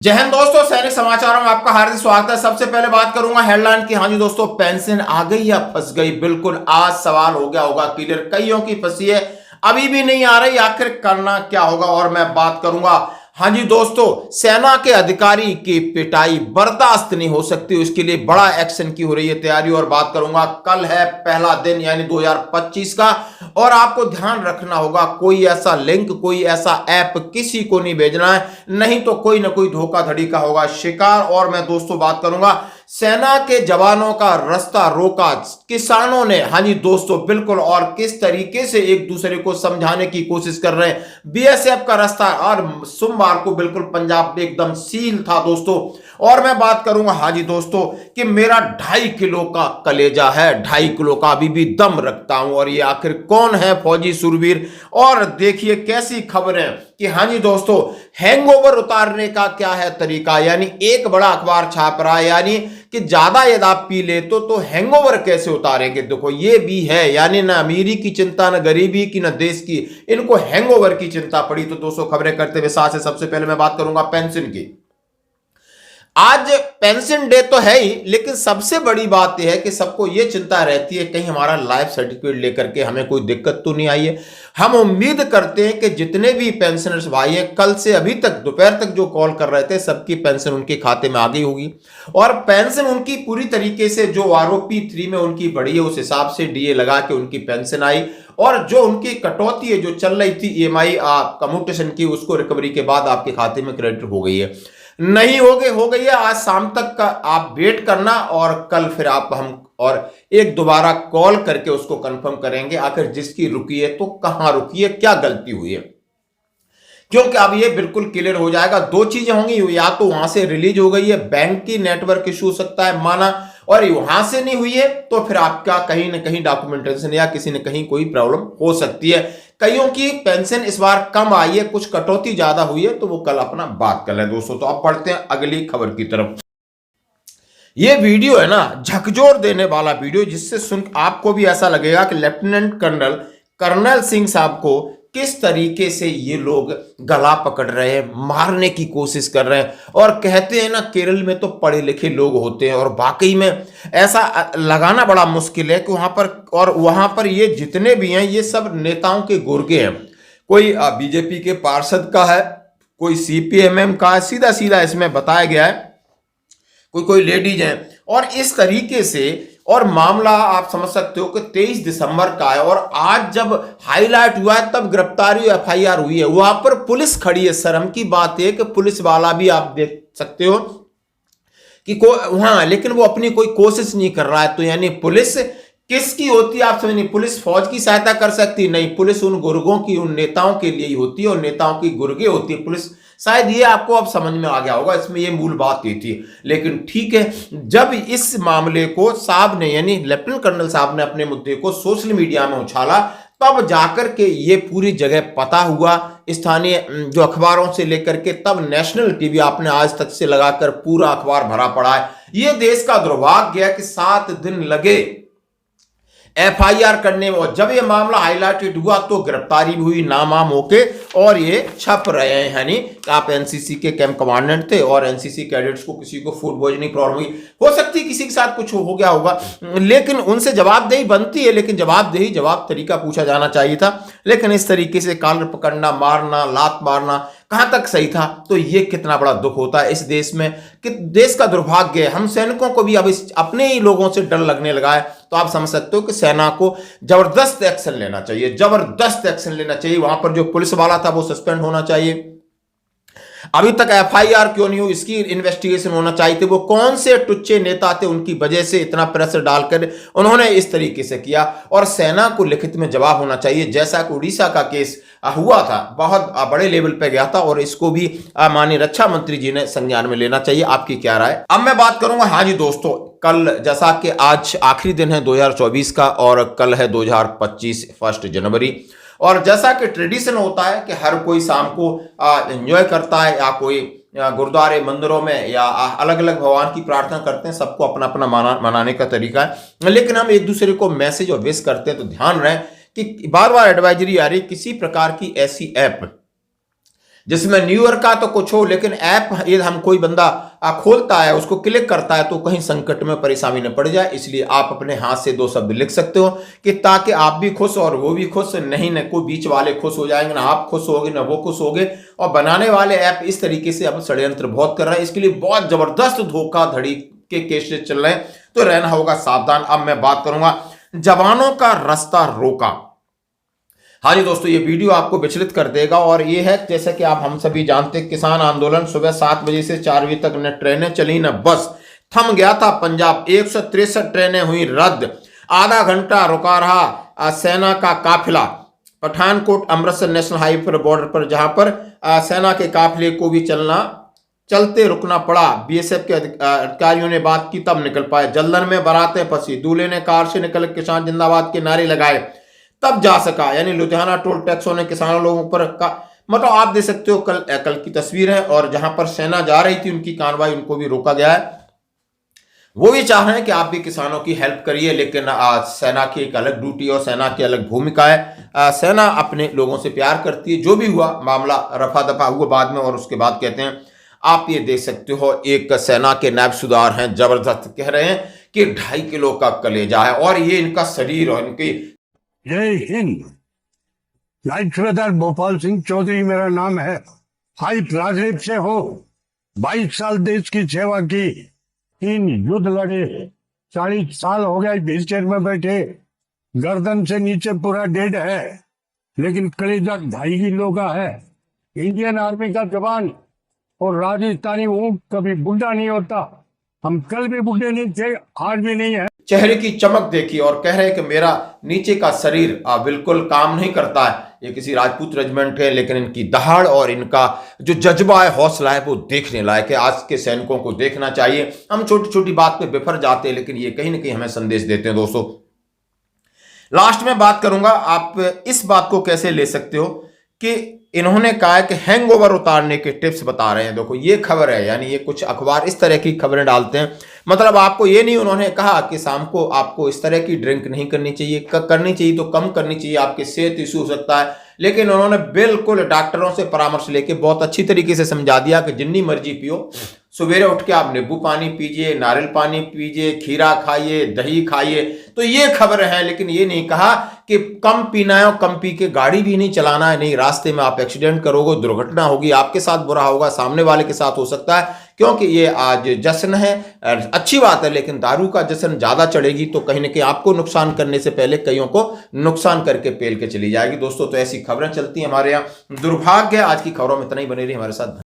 जय हिंद दोस्तों, सैनिक समाचारों में आपका हार्दिक स्वागत है। सबसे पहले बात करूंगा हेडलाइन की। हाँ जी दोस्तों, पेंशन आ गई या फंस गई? बिल्कुल आज सवाल हो गया होगा क्लियर। कईयों की फंसी है, अभी भी नहीं आ रही, आखिर करना क्या होगा? और मैं बात करूंगा, हाँ जी दोस्तों, सेना के अधिकारी की पिटाई बर्दाश्त नहीं हो सकती, उसके लिए बड़ा एक्शन की हो रही है तैयारी। और बात करूंगा, कल है पहला दिन यानी 2025 का, और आपको ध्यान रखना होगा कोई ऐसा लिंक, कोई ऐसा ऐप किसी को नहीं भेजना है, नहीं तो कोई ना कोई धोखाधड़ी का होगा शिकार। और मैं दोस्तों बात करूंगा, सेना के जवानों का रास्ता रोका किसानों ने, हाँ जी दोस्तों बिल्कुल, और किस तरीके से एक दूसरे को समझाने की कोशिश कर रहे हैं। बीएसएफ का रास्ता, और सोमवार को बिल्कुल पंजाब में एकदम सील था दोस्तों। और मैं बात करूंगा, हाँ जी दोस्तों, कि मेरा 2.5 किलो का कलेजा है, 2.5 किलो का अभी भी दम रखता हूं। और ये आखिर कौन है फौजी सुरवीर? और देखिए कैसी खबरें कि हाँ जी दोस्तों, हैंगओवर उतारने का क्या है तरीका, यानी एक बड़ा अखबार छाप रहा है, यानी कि ज्यादा यदि आप पी ले तो हैंगओवर कैसे उतारेंगे। देखो ये भी है, यानी ना अमीरी की चिंता, ना गरीबी की, ना देश की, इनको हैंगओवर की चिंता पड़ी। तो दोस्तों खबरें करते हुए साथ से सबसे पहले मैं बात करूंगा पेंशन की। आज पेंशन डे तो है ही, लेकिन सबसे बड़ी बात यह है कि सबको यह चिंता रहती है कहीं हमारा लाइफ सर्टिफिकेट लेकर के हमें कोई दिक्कत तो नहीं आई है। हम उम्मीद करते हैं कि जितने भी पेंशनर्स भाई हैं, कल से अभी तक दोपहर तक जो कॉल कर रहे थे, सबकी पेंशन उनके खाते में आ गई होगी। और पेंशन उनकी पूरी तरीके से जो आरओपी 3 में उनकी बढ़ी है, उस हिसाब से डीए लगा के उनकी पेंशन आई। और जो उनकी कटौती है जो चल रही थी ईएमआई कम्यूटेशन की, उसको रिकवरी के बाद आपके खाते में क्रेडिट हो गई है। नहीं हो गई है, आज शाम तक का आप वेट करना, और कल फिर आप हम और एक दोबारा कॉल करके उसको कंफर्म करेंगे आखिर जिसकी रुकी है तो कहां रुकी है, क्या गलती हुई है। क्योंकि अब ये बिल्कुल क्लियर हो जाएगा। दो चीजें होंगी, या तो वहां से रिलीज हो गई है, बैंक की नेटवर्क इशू हो सकता है माना, और वहां से नहीं हुई है तो फिर आपका कहीं ना कहीं डॉक्यूमेंटेशन या किसी न कहीं कोई प्रॉब्लम हो सकती है। कईयों की पेंशन इस बार कम आई है, कुछ कटौती ज्यादा हुई है, तो वो कल अपना बात कर लें दोस्तों। तो अब बढ़ते हैं अगली खबर की तरफ। ये वीडियो है ना, झकझोर देने वाला वीडियो, जिससे सुन आपको भी ऐसा लगेगा कि लेफ्टिनेंट कर्नल सिंह साहब को किस तरीके से ये लोग गला पकड़ रहे हैं, मारने की कोशिश कर रहे हैं। और कहते हैं ना, केरल में तो पढ़े लिखे लोग होते हैं, और वाकई में ऐसा लगाना बड़ा मुश्किल है कि वहां पर ये जितने भी हैं, ये सब नेताओं के गुर्गे हैं। कोई बीजेपी के पार्षद का है, कोई सीपीएमएम का है, सीधा सीधा इसमें बताया गया है। कोई लेडीज हैं, और इस तरीके से। और मामला आप समझ सकते हो कि 23 दिसंबर का है, और आज जब हाईलाइट हुआ है तब गिरफ्तारी एफआईआर हुई है। वहां पर पुलिस खड़ी है। शर्म की बात है कि पुलिस वाला भी आप देख सकते हो कि हाँ, लेकिन वो अपनी कोई कोशिश नहीं कर रहा है। तो यानी पुलिस किसकी होती है आप समझ? पुलिस फौज की सहायता कर सकती नहीं, पुलिस उन गुर्गों की, उन नेताओं के लिए ही होती है, और नेताओं की गुर्गे होती है पुलिस। शायद ये आपको अब समझ में आ गया होगा, इसमें ये मूल बात ये थी। लेकिन ठीक है, जब इस मामले को साहब ने, यानी लेफ्टिनेंट कर्नल साहब ने अपने मुद्दे को सोशल मीडिया में उछाला, तब जाकर के ये पूरी जगह पता हुआ, स्थानीय जो अखबारों से लेकर के, तब नेशनल टीवी आपने आज तक से लगाकर पूरा अखबार भरा पड़ा है। ये देश का दुर्भाग्य है कि 7 दिन लगे एफआईआर करने में, और जब ये मामला हाईलाइटेड हुआ तो गिरफ्तारी भी हुई नामाम होके, और ये छप रहे हैं। यानी आप एनसीसी के कैंप कमांडेंट थे, और एनसीसी कैडेट्स को किसी को फूड पॉइजनिंग प्रॉब्लम हुई, हो सकती है किसी के साथ कुछ हो गया होगा, लेकिन उनसे जवाबदेही बनती है। लेकिन जवाब तरीका पूछा जाना चाहिए था। लेकिन इस तरीके से कॉलर पकड़ना, मारना, लात मारना कहां तक सही था? तो ये कितना बड़ा दुख होता है इस देश में, कि देश का दुर्भाग्य है। हम सैनिकों को भी अब अपने ही लोगों से डर लगने लगा है। तो आप समझ सकते हो कि सेना को जबरदस्त एक्शन लेना चाहिए, जबरदस्त एक्शन लेना चाहिए। वहां पर जो पुलिस वाला था वो सस्पेंड होना चाहिए। अभी तक एफआईआर क्यों नहीं हुई, इसकी इन्वेस्टिगेशन होना चाहिए थी। वो कौन से टुच्चे नेता थे, उनकी वजह से इतना प्रेशर डालकर उन्होंने इस तरीके से किया। और सेना को लिखित में जवाब होना चाहिए, जैसा कि उड़ीसा का केस हुआ था, बहुत बड़े लेवल पे गया था, और इसको भी माननीय रक्षा मंत्री जी ने संज्ञान में लेना चाहिए। आपकी क्या राय? अब मैं बात करूंगा, हाँ जी दोस्तों, कल जैसा कि आज आखिरी दिन है 2024 का, और कल है 2025 1 जनवरी। और जैसा कि ट्रेडिशन होता है कि हर कोई शाम को एंजॉय करता है, या कोई गुरुद्वारे मंदिरों में या अलग अलग भगवान की प्रार्थना करते हैं। सबको अपना अपना मनाने का तरीका है, लेकिन हम एक दूसरे को मैसेज और विश करते हैं। तो ध्यान रहे कि बार बार एडवाइजरी आ रही, किसी प्रकार की ऐसी ऐप जिसमें न्यू ईयर का तो कुछ हो, लेकिन ऐप ये हम कोई बंदा खोलता है, उसको क्लिक करता है तो कहीं संकट में परेशानी न पड़ जाए। इसलिए आप अपने हाथ से 2 शब्द लिख सकते हो कि ताकि आप भी खुश और वो भी खुश, नहीं न कोई बीच वाले खुश हो जाएंगे, ना आप खुश होगे ना वो खुश होगे। और बनाने वाले ऐप इस तरीके से अब षड्यंत्र बहुत कर रहे हैं, इसके लिए बहुत जबरदस्त धोखाधड़ी के केसेस चल रहे हैं, तो रहना होगा सावधान। अब मैं बात करूंगा जवानों का रास्ता रोका। हाँ जी दोस्तों, ये वीडियो आपको विचलित कर देगा और ये है जैसा कि आप हम सभी जानते हैं, किसान आंदोलन सुबह 7 बजे से 4 बजे तक न ट्रेनें चली न बस, थम गया था पंजाब। 163 ट्रेनें हुई रद्द, आधा घंटा रुका रहा सेना का काफिला पठानकोट अमृतसर नेशनल हाईवे पर बॉर्डर पर, जहां पर सेना के काफिले को भी चलते रुकना पड़ा। बीएसएफ के अधिकारियों ने बात की तब निकल पाए, जल्दन में बारातें फंसी, दूल्हे ने कार से निकल किसान जिंदाबाद के नारे लगाए तब जा सका। यानी लुधियाना टोल टैक्सों ने किसानों लोगों पर मतलब आप देख सकते हो कल की तस्वीर है, और जहां पर सेना जा रही थी उनकी कार्रवाई, उनको भी रोका गया है। वो भी चाह रहे हैं कि आप भी किसानों की हेल्प करिए, लेकिन सेना की एक अलग ड्यूटी और सेना की अलग भूमिका है। सेना अपने लोगों से प्यार करती है। जो भी हुआ मामला रफा दफा हुआ बाद में, और उसके बाद कहते हैं आप ये देख सकते हो एक सेना के नायब सूबेदार हैं, जबरदस्त कह रहे हैं कि 2.5 किलो का कलेजा है और ये इनका शरीर और इनकी। जय हिंद। नायब सूबेदार भोपाल सिंह चौधरी मेरा नाम है। हाई राजनीति से हो, 22 साल देश की सेवा की, 3 युद्ध लड़े, 40 साल हो गए व्हीलचेयर में बैठे, गर्दन से नीचे पूरा डेड है, लेकिन कलेजा 2.5 किलो का है। इंडियन आर्मी का जवान और राजस्थानी ऊंट कभी बुढ़ा नहीं होता। हम कल भी बुढ़े नहीं थे, आज भी नहीं है। चेहरे की चमक देखी और कह रहे हैं कि मेरा नीचे का शरीर बिल्कुल काम नहीं करता है। ये किसी राजपूत रेजिमेंट है, लेकिन इनकी दहाड़ और इनका जो जज्बा है, हौसला है, वो देखने लायक है। आज के सैनिकों को देखना चाहिए। हम छोटी छोटी बात पे बिफर जाते हैं, लेकिन ये कहीं ना कहीं हमें संदेश देते हैं। दोस्तों लास्ट में बात करूंगा, आप इस बात को कैसे ले सकते हो कि इन्होंने कहा है कि हैंगओवर उतारने के टिप्स बता रहे हैं। देखो ये खबर है, यानी ये कुछ अखबार इस तरह की खबरें डालते हैं। मतलब आपको ये नहीं, उन्होंने कहा कि शाम को आपको इस तरह की ड्रिंक नहीं करनी चाहिए, करनी चाहिए तो कम करनी चाहिए, आपके सेहत इशू हो सकता है। लेकिन उन्होंने बिल्कुल डॉक्टरों से परामर्श लेके बहुत अच्छी तरीके से समझा दिया कि जितनी मर्जी पियो, सवेरे उठ के आप नींबू पानी पीजिए, नारियल पानी पीजिए, खीरा खाइए, दही खाइए। तो ये खबर है, लेकिन ये नहीं कहा कि कम पीना है और कम पी के गाड़ी भी नहीं चलाना है। नहीं, रास्ते में आप एक्सीडेंट करोगे, दुर्घटना होगी, आपके साथ बुरा होगा, सामने वाले के साथ हो सकता है। क्योंकि ये आज जश्न है, अच्छी बात है, लेकिन दारू का जश्न ज्यादा चढ़ेगी तो कहीं ना कहीं आपको नुकसान करने से पहले कईयों को नुकसान करके पेल के चली जाएगी। दोस्तों तो ऐसी खबरें चलती हैं हमारे यहाँ। दुर्भाग्य, आज की खबरों में इतना ही। बने रही हमारे साथ।